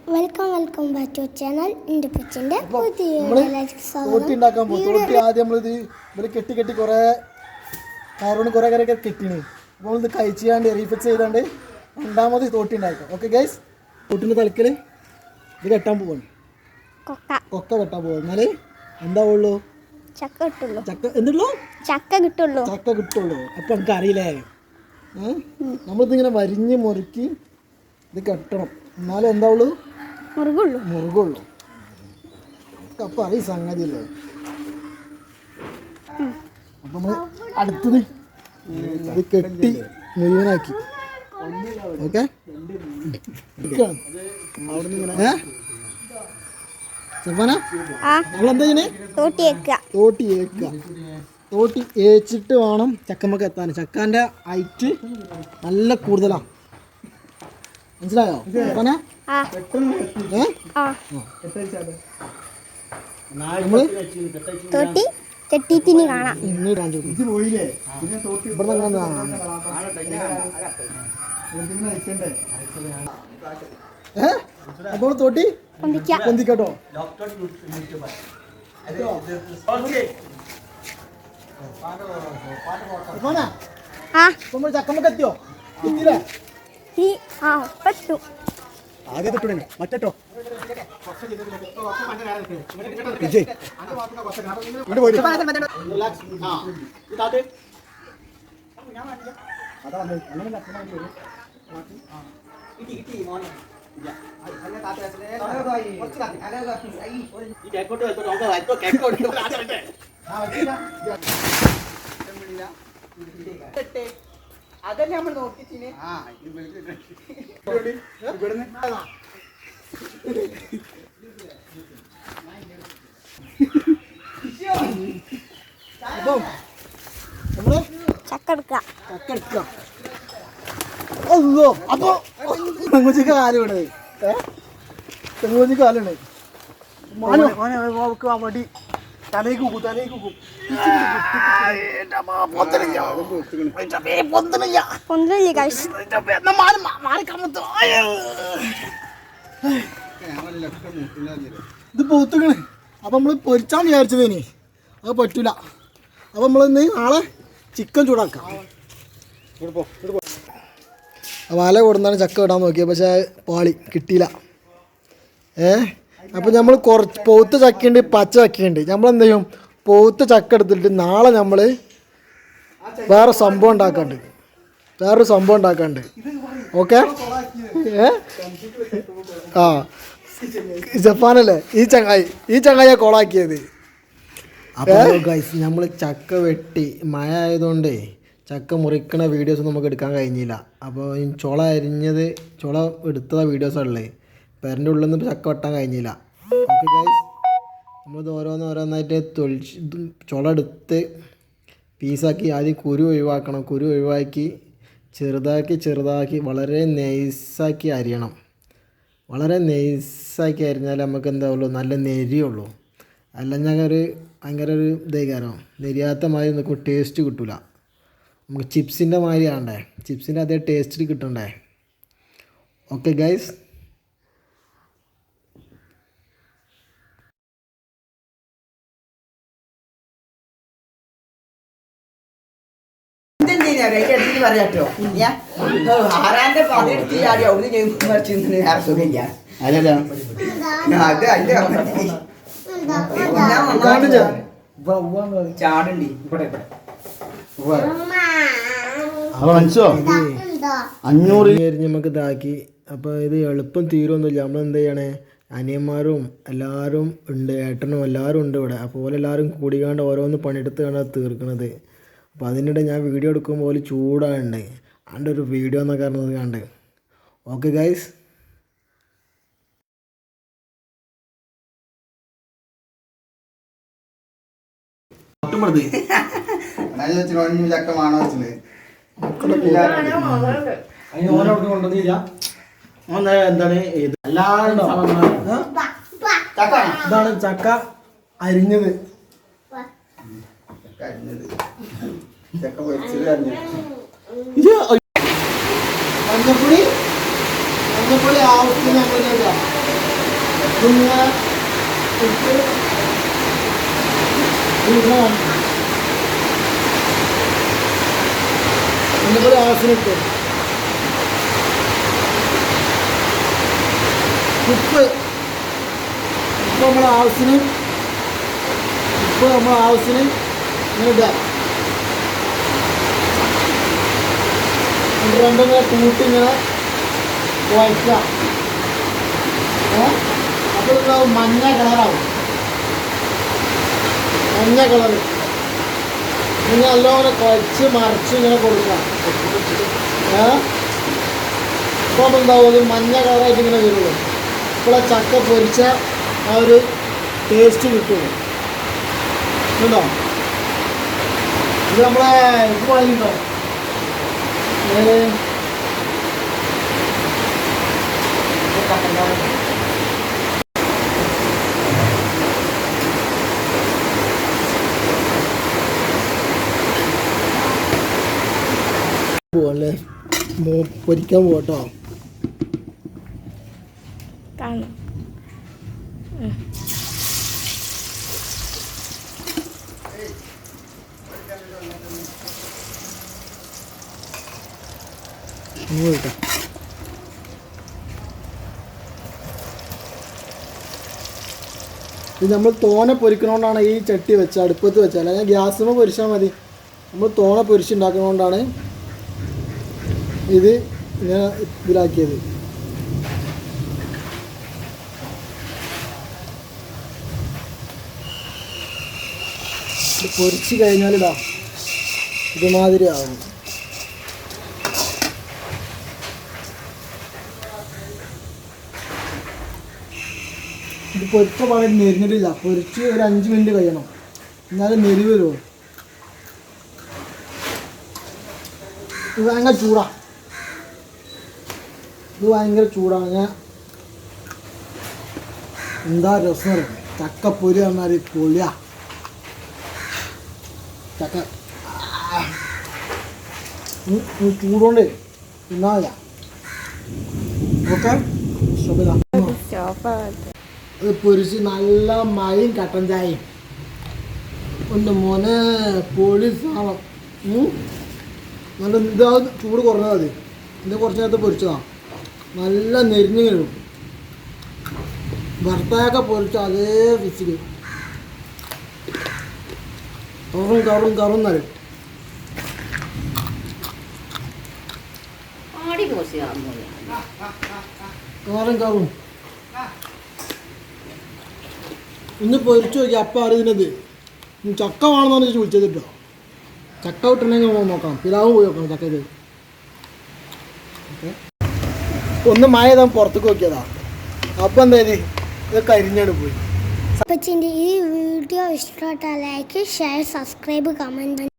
Welcome back to channel എൻ്റെ കൊച്ചിൻ്റെ പുതിയ തോട്ടി ഉണ്ടാക്കാൻ പോകും. തോട്ടി ആദ്യം നമ്മളിത് ഇവര് കെട്ടി കുറേ കയറുകൊണ്ട് കുറേ കെട്ടിണ്. അപ്പോൾ നമ്മളിത് കഴിച്ചാണ്ട് റീഫിക്സ് ചെയ്താണ്ട് രണ്ടാമത് തോട്ടി ഉണ്ടാക്കാം. ഓക്കെ ഗൈസ്, തോട്ടിൻ്റെ തലക്കൽ ഇത് കെട്ടാൻ പോവാണ്. കൊക്ക കെട്ടാൻ പോകും. എന്നാൽ എന്താവുള്ളൂ? ചക്ക കിട്ടുള്ളൂ. ചക്ക കിട്ടുള്ളൂ. അപ്പം നമുക്ക് അറിയില്ലേ, നമ്മളിതിങ്ങനെ വരിഞ്ഞ് മുറുക്കി ഇത് കെട്ടണം. എന്നാലും എന്താവുള്ളൂ? മുറുകുള്ളൂ. അപ്പം അറിയ സംഗതിയല്ലേ. അപ്പം നമ്മൾ അടുത്തത് ഇത് കെട്ടി മുഴുവനാക്കി. ഓക്കെ, നമ്മളെന്താ ചെയ്യണേ? തോട്ടി ഏച്ചിട്ട് വേണം ചക്കമ്മക്ക് എത്താൻ. ചക്കാൻ്റെ ഹൈറ്റ് നല്ല കൂടുതലാണ്, മനസ്സിലായോ? നമ്മള് തോട്ടി കെട്ടിത്തിന് കാണാം. അപ്പോൾ തോട്ടി പൊന്തിക്കട്ടോ. ചക്കമ്മക്ക് എത്തിയോ? എത്തിയില്ലേ? ആദ്യം തൊട്ടു മറ്റോ അതല്ലേ നമ്മൾ നോക്കിച്ചിന്. അപ്പൊ തെങ്ങൂച്ചിക്ക് കാലാണ്. തെങ്ങൂച്ചിക്ക് കാലാണ്. വടി തലേക്ക് കുക്കും. ഇത് പോത്തുകള്. അപ്പൊ നമ്മള് പൊരിച്ചാന്ന് വിചാരിച്ചതേനി, അത് പറ്റൂല. അപ്പൊ നമ്മളിന്ന് നാളെ ചിക്കൻ ചൂടാക്കാം. വല കൊടുന്നാണ് ചക്ക ഇടാൻ നോക്കിയത്, പക്ഷെ പാളി കിട്ടിയില്ല. അപ്പം നമ്മൾ കുറച്ച് പൗത്ത ചക്കയുണ്ട്, പച്ച ചക്കയുണ്ട്. നമ്മളെന്ത് ചെയ്യും? പൗത്ത ചക്ക എടുത്തിട്ട് നാളെ നമ്മൾ വേറൊരു സംഭവം ഉണ്ടാക്കാണ്ട്. ഓക്കെ, ആ ജപ്പാനല്ലേ ഈ ചങ്ങായിയെ കോളാക്കിയത്. അപ്പോൾ ഗൈസ്, നമ്മൾ ചക്ക വെട്ടി മഴ ആയതുകൊണ്ട് ചക്ക മുറിക്കണ വീഡിയോസ് നമുക്ക് എടുക്കാൻ കഴിഞ്ഞില്ല. അപ്പോൾ ഈ ചുള എടുത്ത വീഡിയോസാണുള്ളത്. പേരൻ്റെ ഉള്ളിൽ നിന്ന് ചക്ക വെട്ടാൻ കഴിഞ്ഞില്ല. ഓക്കെ ഗൈസ്, നമ്മളിത് ഓരോന്നായിട്ട് ചുള എടുത്ത് പീസാക്കി ആദ്യം കുരു ഒഴിവാക്കണം. കുരു ഒഴിവാക്കി ചെറുതാക്കി വളരെ നൈസാക്കി അരിയണം. വളരെ നൈസാക്കി അരിഞ്ഞാൽ നമുക്ക് എന്താവുള്ളൂ? നല്ല നെരിയുള്ളൂ. അല്ലെങ്കിൽ ഭയങ്കര ഒരു ഇതേക്കാരോ നെരിയാത്ത മാതിരി നമുക്ക് ടേസ്റ്റ് കിട്ടില്ല. നമുക്ക് ചിപ്സിൻ്റെ മാതിരി ആണ്ടേ, ചിപ്സിൻ്റെ അതേ ടേസ്റ്റിൽ കിട്ടണ്ടേ. ഓക്കെ ഗൈസ്, പറയാട്ടോ. ആരാന്റെ പതിനെടുത്ത് ചാടി അവിടുന്ന് സുഖമില്ല. ചാടണ്ടി 500 നമുക്ക് ഇതാക്കി. അപ്പോൾ ഇത് എളുപ്പം തീരുമൊന്നുമില്ല. നമ്മളെന്ത് ചെയ്യണേ? അനിയന്മാരും എല്ലാവരും ഉണ്ട്, ഏട്ടനും എല്ലാവരും ഉണ്ട് ഇവിടെ. അപ്പോൾ എല്ലാവരും കൂടിക്കാണ്ട് ഓരോന്ന് പണിയെടുത്ത് കണ്ടാൽ തീർക്കണത്. അപ്പോൾ അതിനിടെ ഞാൻ വീഡിയോ എടുക്കുമ്പോൾ ചൂടാണ്ട് ആണ്ട് ഒരു വീഡിയോ എന്നൊക്കെ പറഞ്ഞത് കണ്ട്. ഓക്കെ ഗൈസ്, എന്താണ് ഇതാണ് ചക്ക അരിഞ്ഞത്. മഞ്ഞപ്പൊടി ആവശ്യത്തിന് നമ്മളില്ല. ഇതിങ്ങനെ ഇട്ട് ഇതിങ്ങനെ എന്നപോലെ ആവശ്യമിട്ട് ഉപ്പ് നമ്മളെ ആവശ്യത്തിന് ഇങ്ങനെ ഇടുക. രണ്ടിങ്ങനെ കൂട്ടി ഇങ്ങനെ കുഴക്കുക. അപ്പോൾ ഇതാവും മഞ്ഞ കളറാവും. ഇങ്ങനെ നല്ലോണം കുഴച്ച് മറിച്ച് ഇങ്ങനെ കൊടുക്കുക. അപ്പോൾ എന്താവും അത് മഞ്ഞ കളറായിട്ട് ഇങ്ങനെ വരുള്ളൂ. ഇപ്പോൾ ചക്ക പൊരിച്ച ആ ഒരു ടേസ്റ്റ് കിട്ടുള്ളൂ. ഉണ്ടോ? ഇത് നമ്മളെ ഇത് വാങ്ങിട്ടോ പോവല്ലേ പൊരിക്കാൻ പോകട്ടോ. ഇത് നമ്മൾ തോനെ പൊരിക്കണോണ്ടാണ് ഈ ചട്ടി വെച്ചത്, അടുപ്പത്ത് വെച്ചാൽ. അല്ലെങ്കിൽ ഗ്യാസുമ്മ പൊരിച്ചാൽ മതി. നമ്മൾ തോനെ പൊരിച്ചുണ്ടാക്കുന്നതുകൊണ്ടാണ് ഇത് ഇങ്ങനെ ഇതിലാക്കിയത്. ഇത് പൊരിച്ച് കഴിഞ്ഞാലിടാം ഇതുമാതിരി ആവും. ഇത് പൊരിച്ച പാടെ നെരിഞ്ഞിട്ടില്ല. പൊരിച്ച് ഒരു 5 മിനിറ്റ് കഴിയണം, എന്നാലും നെരി വരുമോ. ഇത് ഭയങ്കര ചൂടാണ്. ഞാൻ എന്താ രസം ചക്കപ്പൊരി പറഞ്ഞാൽ പൊളിയാ. ചക്ക ചൂടുകൊണ്ട് തിന്നാല്ല. ഓക്കെ അത് പൊരിച്ച് നല്ല മഴയും കട്ടൻ ചായയും ഒന്ന് മോനെ പൊളി സാധനം. നല്ല ഇതാ ചൂട് കുറഞ്ഞാൽ മതി. ഇത് കുറച്ച് നേരത്തെ പൊരിച്ചതാണ്. നല്ല നെരിഞ്ഞ് കിട്ടും. ഭർത്താവൊക്കെ പൊരിച്ച അതേ ഫിസില് കറും നരും. കറും ഇന്ന് പൊരിച്ചു നോക്കി. അപ്പം അറിയുന്നത് ചക്ക വേണമെന്നാണ് ചോദിച്ചത് കേട്ടോ. ചക്ക വിട്ടുണ്ടെങ്കിൽ നോക്കാം. പിലാവ് പോയി നോക്കാം ചക്കയിൽ. ഓക്കെ, ഒന്ന് മഴ പുറത്തേക്ക് നോക്കിയതാ. അപ്പം എന്തായാലും ഇത് കരിഞ്ഞാണ് പോയി. അപ്പച്ചിൻ്റെ ഈ വീഡിയോ ഇഷ്ടപ്പെട്ടാൽ ലൈക്ക്, ഷെയർ, സബ്സ്ക്രൈബ്, കമൻറ്റ്